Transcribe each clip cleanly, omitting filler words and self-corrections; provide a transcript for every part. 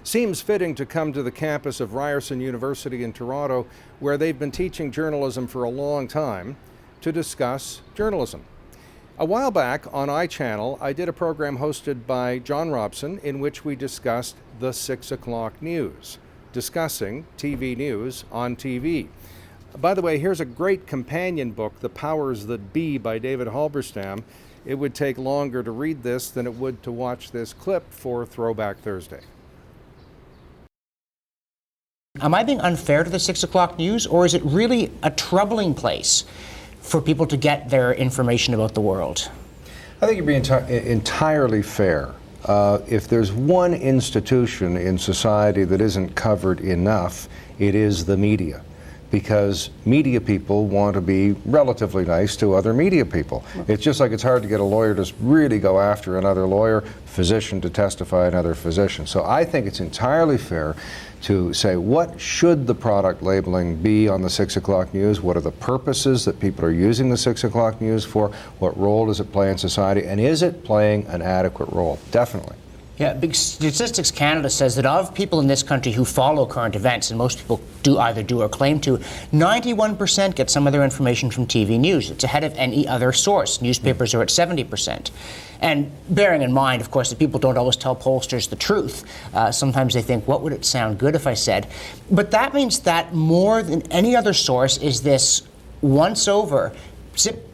seems fitting to come to the campus of Ryerson University in Toronto, where they've been teaching journalism for a long time, to discuss journalism. A while back on iChannel, I did a program hosted by John Robson in which we discussed the 6 o'clock news, discussing TV news on TV. By the way, here's a great companion book, The Powers That Be by David Halberstam. It would take longer to read this than it would to watch this clip for Throwback Thursday. Am I being unfair to the 6 o'clock news, or is it really a troubling place for people to get their information about the world? I think you're being entirely fair. If there's one institution in society that isn't covered enough, it is the media. Because media people want to be relatively nice to other media people. It's just like it's hard to get a lawyer to really go after another lawyer, physician to testify another physician. So I think it's entirely fair to say, what should the product labeling be on the 6 o'clock news? What are the purposes that people are using the 6 o'clock news for? What role does it play in society? And is it playing an adequate role? Definitely. Yeah, Big Statistics Canada says that of people in this country who follow current events, and most people either do or claim to, 91% get some of their information from TV news. It's ahead of any other source. Newspapers are at 70%. And bearing in mind, of course, that people don't always tell pollsters the truth. Sometimes they think, what would it sound good if I said? But that means that more than any other source is this once over,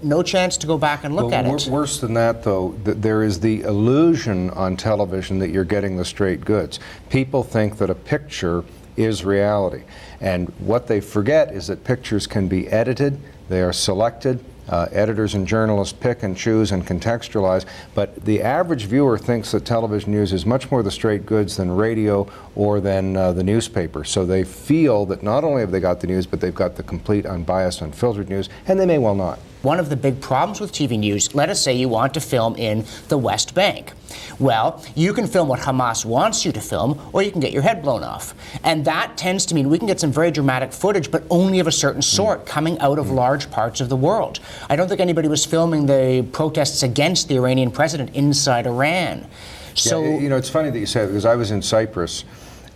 no chance to go back and look at it. Worse than that, though, there is the illusion on television that you're getting the straight goods. People think that a picture is reality. And what they forget is that pictures can be edited, they are selected, editors and journalists pick and choose and contextualize, but the average viewer thinks that television news is much more the straight goods than radio or than the newspaper. So they feel that not only have they got the news, but they've got the complete, unbiased, unfiltered news, and they may well not. One of the big problems with TV news, let us say you want to film in the West Bank. Well, you can film what Hamas wants you to film, or you can get your head blown off. And that tends to mean we can get some very dramatic footage, but only of a certain sort, coming out of large parts of the world. I don't think anybody was filming the protests against the Iranian president inside Iran. So, yeah, you know, it's funny that you say that, because I was in Cyprus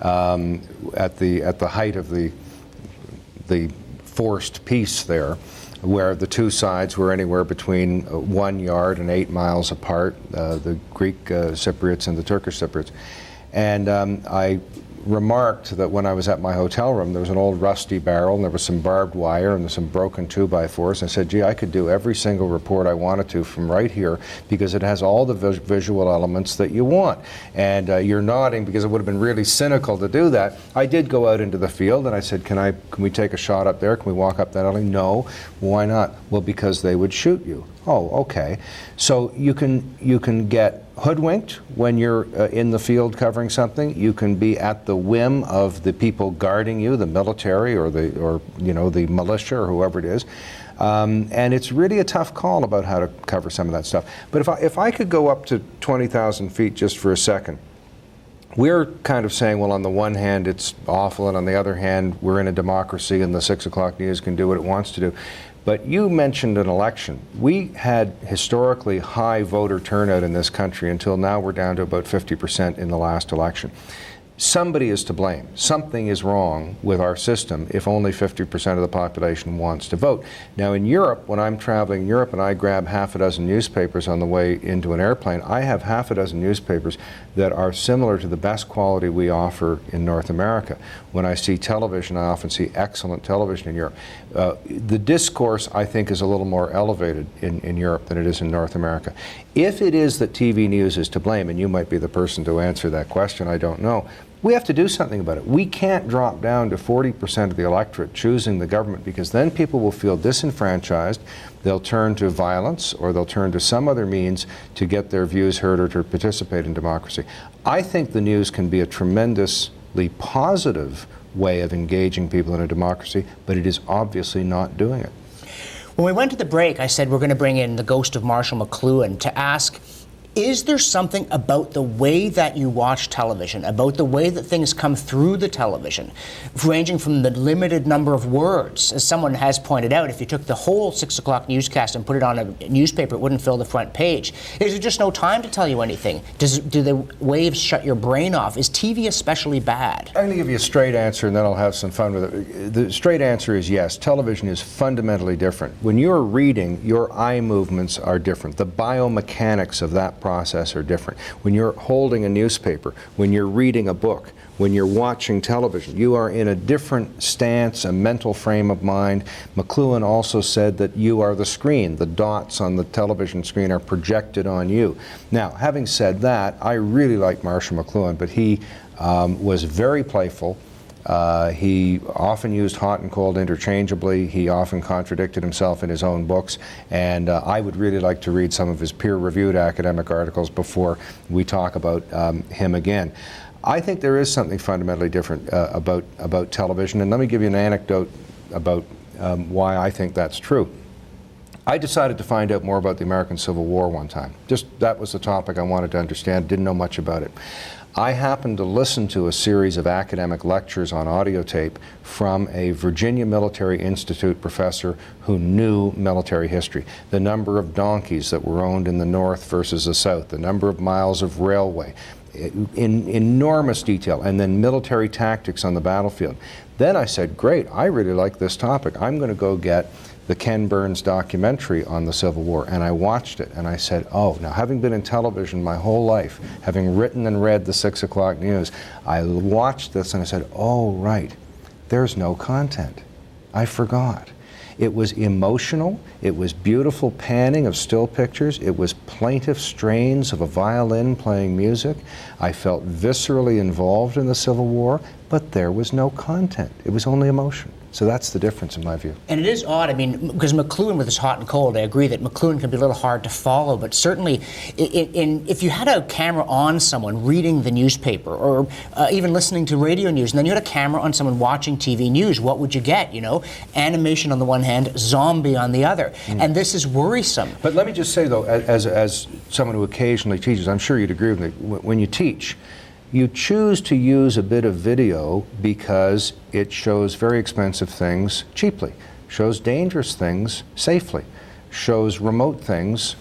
at the height of the forced peace there, where the two sides were anywhere between 1 yard and 8 miles apart, the Greek Cypriots and the Turkish Cypriots. And I remarked that when I was at my hotel room, there was an old rusty barrel, and there was some barbed wire and some broken 2x4s. I said, gee, I could do every single report I wanted to from right here, because it has all the visual elements that you want. And you're nodding, because it would have been really cynical to do that. I did go out into the field, and I said, can we take a shot up there? Can we walk up that alley? No. Why not? Well, because they would shoot you. Oh, okay. So you can get hoodwinked when you're in the field covering something. You can be at the whim of the people guarding you, the military or the militia or whoever it is. And it's really a tough call about how to cover some of that stuff. But if I could go up to 20,000 feet just for a second, we're kind of saying, well, on the one hand, it's awful, and on the other hand, we're in a democracy and the 6 o'clock news can do what it wants to do. But you mentioned an election. We had historically high voter turnout in this country until now we're down to about 50% in the last election. Somebody is to blame. Something is wrong with our system if only 50% of the population wants to vote. Now in Europe, when I'm traveling in Europe and I grab half a dozen newspapers on the way into an airplane, I have half a dozen newspapers that are similar to the best quality we offer in North America. When I see television, I often see excellent television in Europe. The discourse, I think, is a little more elevated in Europe than it is in North America. If it is that TV news is to blame, and you might be the person to answer that question, I don't know, we have to do something about it. We can't drop down to 40% of the electorate choosing the government, because then people will feel disenfranchised. They'll turn to violence, or they'll turn to some other means to get their views heard or to participate in democracy. I think the news can be a tremendously positive way of engaging people in a democracy, but it is obviously not doing it. When we went to the break, I said we're going to bring in the ghost of Marshall McLuhan to ask, Is there something about the way that you watch television, about the way that things come through the television, ranging from the limited number of words, as someone has pointed out, if you took the whole 6 o'clock newscast and put it on a newspaper, it wouldn't fill the front page. Is there just no time to tell you anything? Do the waves shut your brain off? Is TV especially bad? I'm going to give you a straight answer, and then I'll have some fun with it. The straight answer is yes. Television is fundamentally different. When you're reading, your eye movements are different. The biomechanics of that process are different. When you're holding a newspaper, when you're reading a book, when you're watching television, you are in a different stance, a mental frame of mind. McLuhan also said that you are the screen. The dots on the television screen are projected on you. Now, having said that, I really like Marshall McLuhan, but he was very playful. He often used hot and cold interchangeably. He often contradicted himself in his own books, and I would really like to read some of his peer-reviewed academic articles before we talk about him again. I think there is something fundamentally different about television, and let me give you an anecdote about why I think that's true. I decided to find out more about the American Civil War one time. Just that was the topic I wanted to understand, didn't know much about it. I happened to listen to a series of academic lectures on audio tape from a Virginia Military Institute professor who knew military history. The number of donkeys that were owned in the North versus the South, the number of miles of railway, in enormous detail, and then military tactics on the battlefield. Then I said, great, I really like this topic. I'm going to go get the Ken Burns documentary on the Civil War, and I watched it, and I said, oh, now having been in television my whole life, having written and read the 6 o'clock news, I watched this and I said, oh, right, there's no content. I forgot. It was emotional, it was beautiful panning of still pictures, it was plaintive strains of a violin playing music. I felt viscerally involved in the Civil War, but there was no content. It was only emotion. So that's the difference in my view. And it is odd, I mean, because McLuhan with his hot and cold, I agree that McLuhan can be a little hard to follow, but certainly if you had a camera on someone reading the newspaper or even listening to radio news, and then you had a camera on someone watching TV news, what would you get, you know? Animation on the one hand, zombie on the other. And this is worrisome. But let me just say, though, as someone who occasionally teaches, I'm sure you'd agree with me, when you teach, you choose to use a bit of video because it shows very expensive things cheaply, shows dangerous things safely, shows remote things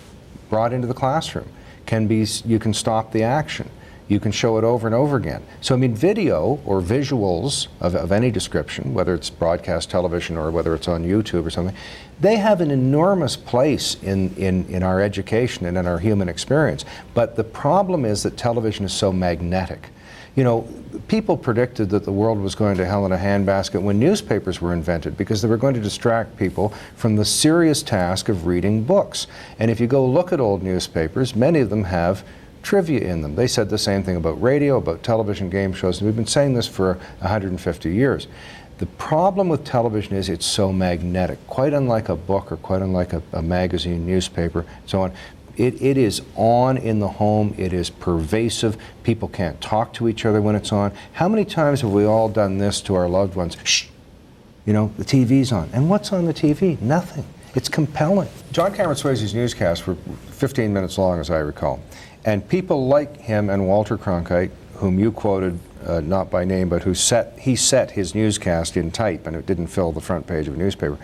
brought into the classroom. You can stop the action. You can show it over and over again. So I mean, video or visuals of any description, whether it's broadcast television or whether it's on YouTube or something, they have an enormous place in our education and in our human experience. But the problem is that television is so magnetic. You know, people predicted that the world was going to hell in a handbasket when newspapers were invented because they were going to distract people from the serious task of reading books. And if you go look at old newspapers, many of them have trivia in them. They said the same thing about radio, about television game shows, and we've been saying this for 150 years. The problem with television is it's so magnetic, quite unlike a book or quite unlike a magazine, newspaper, and so on. It is on in the home, it is pervasive, people can't talk to each other when it's on. How many times have we all done this to our loved ones? Shh, you know, the TV's on. And what's on the TV? Nothing. It's compelling. John Cameron Swayze's newscasts were 15 minutes long, as I recall. And people like him and Walter Cronkite, whom you quoted, not by name, but he set his newscast in type, and it didn't fill the front page of a newspaper.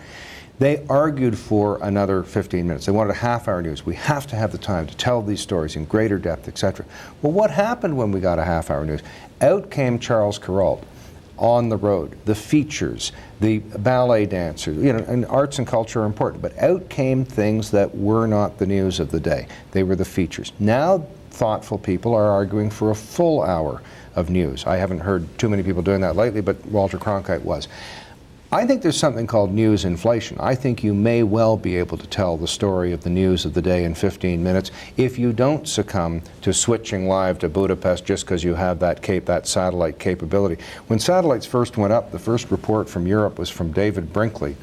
They argued for another 15 minutes. They wanted a half-hour news. We have to have the time to tell these stories in greater depth, etc. Well, what happened when we got a half-hour news? Out came Charles Kuralt, On the Road, the features, the ballet dancers, you know, and arts and culture are important, but out came things that were not the news of the day. They were the features. Now, thoughtful people are arguing for a full hour of news. I haven't heard too many people doing that lately, but Walter Cronkite was. I think there's something called news inflation. I think you may well be able to tell the story of the news of the day in 15 minutes if you don't succumb to switching live to Budapest just because you have that satellite capability. When satellites first went up, the first report from Europe was from David Brinkley,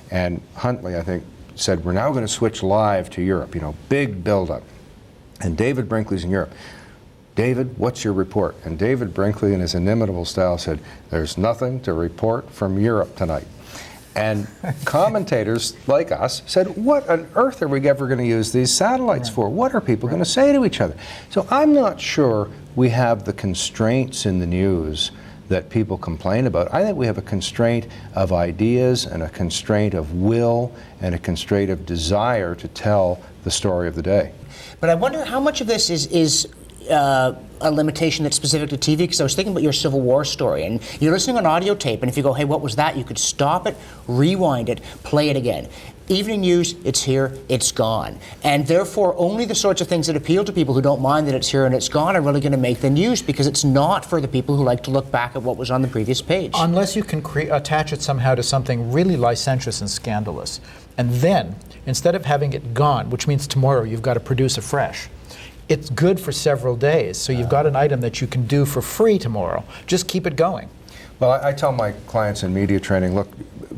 and Huntley, I think, said, we're now going to switch live to Europe, you know, big buildup. And David Brinkley's in Europe. David, what's your report? And David Brinkley, in his inimitable style, said, there's nothing to report from Europe tonight. And commentators like us said, what on earth are we ever going to use these satellites for? What are people going to say to each other? So I'm not sure we have the constraints in the news that people complain about. I think we have a constraint of ideas and a constraint of will and a constraint of desire to tell the story of the day. But I wonder how much of this is a limitation that's specific to TV, because I was thinking about your Civil War story, and you're listening on audio tape, and if you go, hey, what was that? You could stop it, rewind it, play it again. Evening news, it's here, it's gone. And therefore, only the sorts of things that appeal to people who don't mind that it's here and it's gone are really going to make the news, because it's not for the people who like to look back at what was on the previous page. Unless you can attach it somehow to something really licentious and scandalous. And then, instead of having it gone, which means tomorrow you've got to produce afresh, it's good for several days. So you've got an item that you can do for free tomorrow. Just keep it going. Well, I tell my clients in media training, look,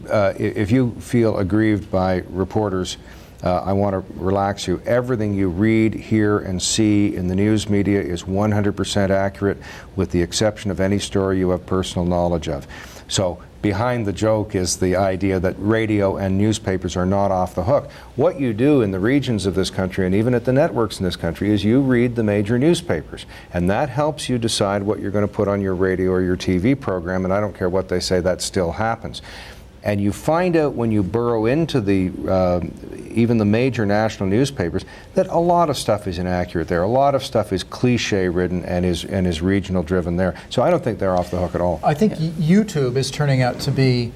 if you feel aggrieved by reporters, I want to relax you. Everything you read, hear, and see in the news media is 100% accurate, with the exception of any story you have personal knowledge of. So behind the joke is the idea that radio and newspapers are not off the hook. What you do in the regions of this country, and even at the networks in this country, is you read the major newspapers, and that helps you decide what you're going to put on your radio or your TV program, and I don't care what they say, that still happens. And you find out when you burrow into the even the major national newspapers that a lot of stuff is inaccurate there. A lot of stuff is cliche-ridden and is regional-driven there. So I don't think they're off the hook at all. I think YouTube is turning out to be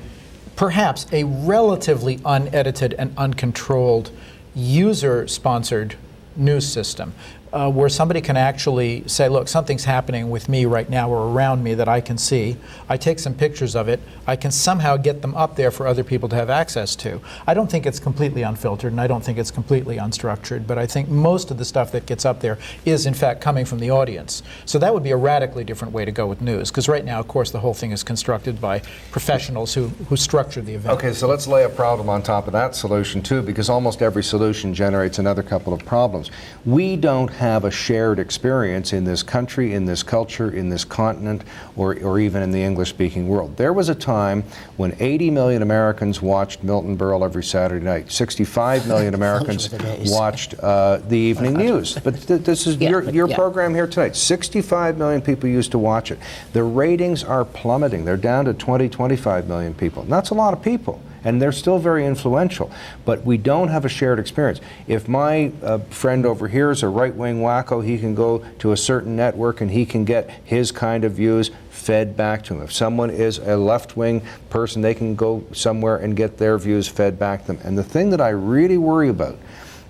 perhaps a relatively unedited and uncontrolled user-sponsored news system. Where somebody can actually say, look, something's happening with me right now or around me that I can see. I take some pictures of it. I can somehow get them up there for other people to have access to. I don't think it's completely unfiltered, and I don't think it's completely unstructured, but I think most of the stuff that gets up there is, in fact, coming from the audience. So that would be a radically different way to go with news, because right now, of course, the whole thing is constructed by professionals who structure the event. Okay, so let's lay a problem on top of that solution, too, because almost every solution generates another couple of problems. We don't have a shared experience in this country, in this culture, in this continent, or even in the English-speaking world. There was a time when 80 million Americans watched Milton Berle every Saturday night. 65 million Americans watched the evening news. But this is your program here tonight. 65 million people used to watch it. The ratings are plummeting. They're down to 20, 25 million people. And that's a lot of people. And they're still very influential, but we don't have a shared experience. If my friend over here is a right-wing wacko, he can go to a certain network and he can get his kind of views fed back to him. If someone is a left-wing person, they can go somewhere and get their views fed back to them. And the thing that I really worry about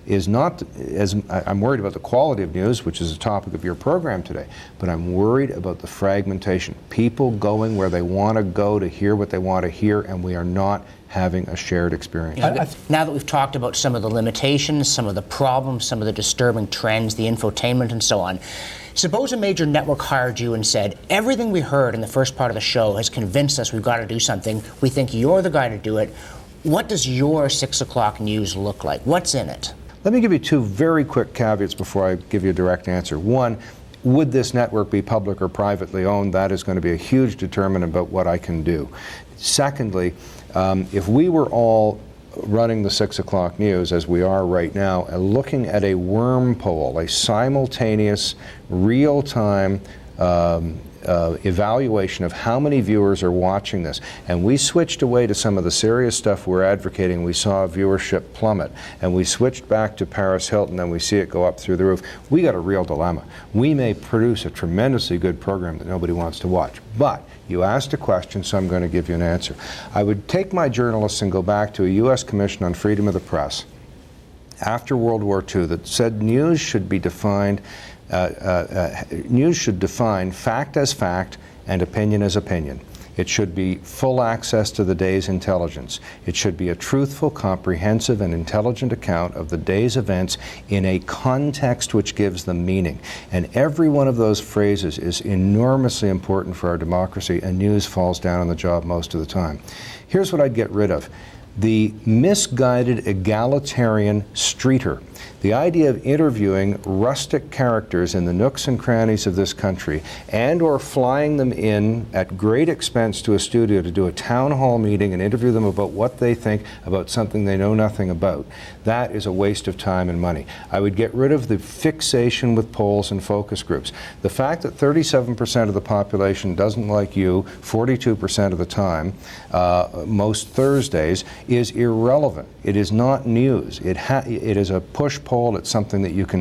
is not, as I'm worried about the quality of news, which is the topic of your program today, but I'm worried about the fragmentation. People going where they want to go to hear what they want to hear, and we are not having a shared experience. Now that we've talked about some of the limitations, some of the problems, some of the disturbing trends, the infotainment and so on, suppose a major network hired you and said, everything we heard in the first part of the show has convinced us we've got to do something. We think you're the guy to do it. What does your 6 o'clock news look like? What's in it? Let me give you two very quick caveats before I give you a direct answer. One, would this network be public or privately owned? That is going to be a huge determinant about what I can do. Secondly, if we were all running the 6 o'clock news as we are right now and looking at a worm poll, a simultaneous, real-time evaluation of how many viewers are watching this, and we switched away to some of the serious stuff we're advocating, we saw viewership plummet, and we switched back to Paris Hilton and we see it go up through the roof, we got a real dilemma. We may produce a tremendously good program that nobody wants to watch, but you asked a question, so I'm going to give you an answer. I would take my journalists and go back to a U.S. Commission on Freedom of the Press after World War II that said news should be defined news should define fact as fact and opinion as opinion. It should be full access to the day's intelligence. It should be a truthful, comprehensive, and intelligent account of the day's events in a context which gives them meaning. And every one of those phrases is enormously important for our democracy, and news falls down on the job most of the time. Here's what I'd get rid of. The misguided egalitarian streeter The idea of interviewing rustic characters in the nooks and crannies of this country and or flying them in at great expense to a studio to do a town hall meeting and interview them about what they think about something they know nothing about, that is a waste of time and money. I would get rid of the fixation with polls and focus groups. The fact that 37% of the population doesn't like you 42% of the time, most Thursdays, is irrelevant. It is not news. It is a push-poll. It's something that you can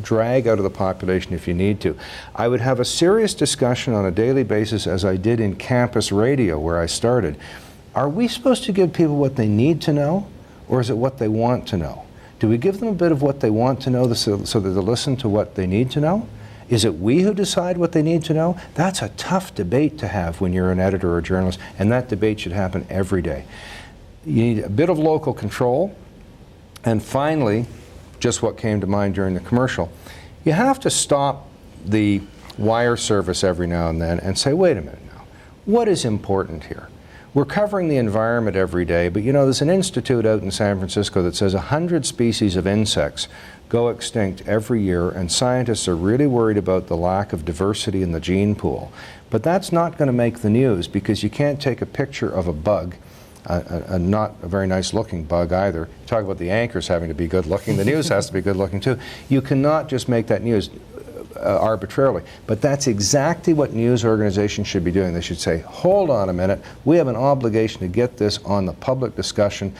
drag out of the population if you need to. I would have a serious discussion on a daily basis, as I did in campus radio where I started. Are we supposed to give people what they need to know, or is it what they want to know? Do we give them a bit of what they want to know so that they'll listen to what they need to know? Is it we who decide what they need to know? That's a tough debate to have when you're an editor or a journalist, and that debate should happen every day. You need a bit of local control, and finally, just what came to mind during the commercial, you have to stop the wire service every now and then and say, wait a minute now, what is important here? We're covering the environment every day, but you know, there's an institute out in San Francisco that says 100 species of insects go extinct every year, and scientists are really worried about the lack of diversity in the gene pool. But that's not going to make the news, because you can't take a picture of a bug, not a very nice looking bug either. Talk about the anchors having to be good looking, the news has to be good looking too. You cannot just make that news arbitrarily. But that's exactly what news organizations should be doing. They should say, hold on a minute, we have an obligation to get this on the public discussion,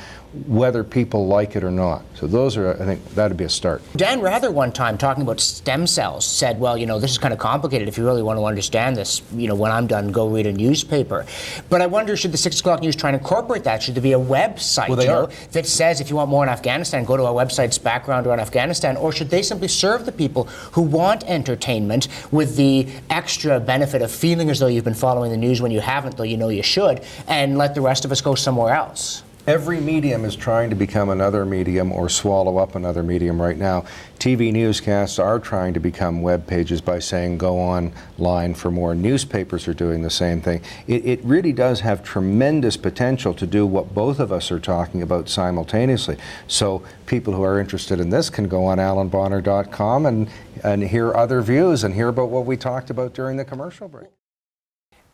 whether people like it or not. So those are, I think, that'd be a start. Dan Rather one time, talking about stem cells, said, well, you know, this is kind of complicated. If you really want to understand this, you know, when I'm done, go read a newspaper. But I wonder, should the 6 o'clock news try and incorporate that? Should there be a website, that says, if you want more on Afghanistan, go to our website's background on Afghanistan? Or should they simply serve the people who want entertainment with the extra benefit of feeling as though you've been following the news when you haven't, though you know you should, and let the rest of us go somewhere else? Every medium is trying to become another medium or swallow up another medium right now. TV newscasts are trying to become web pages by saying go online for more. Newspapers are doing the same thing. It really does have tremendous potential to do what both of us are talking about simultaneously. So people who are interested in this can go on alanbonner.com and hear other views and hear about what we talked about during the commercial break.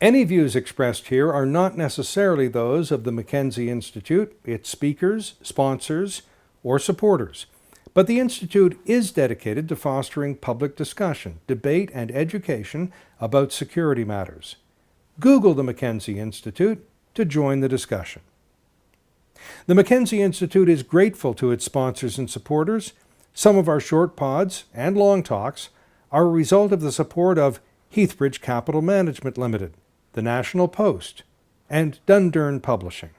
Any views expressed here are not necessarily those of the Mackenzie Institute, its speakers, sponsors, or supporters. But the Institute is dedicated to fostering public discussion, debate, and education about security matters. Google the Mackenzie Institute to join the discussion. The Mackenzie Institute is grateful to its sponsors and supporters. Some of our short pods and long talks are a result of the support of Heathbridge Capital Management Limited, the National Post, and Dundurn Publishing.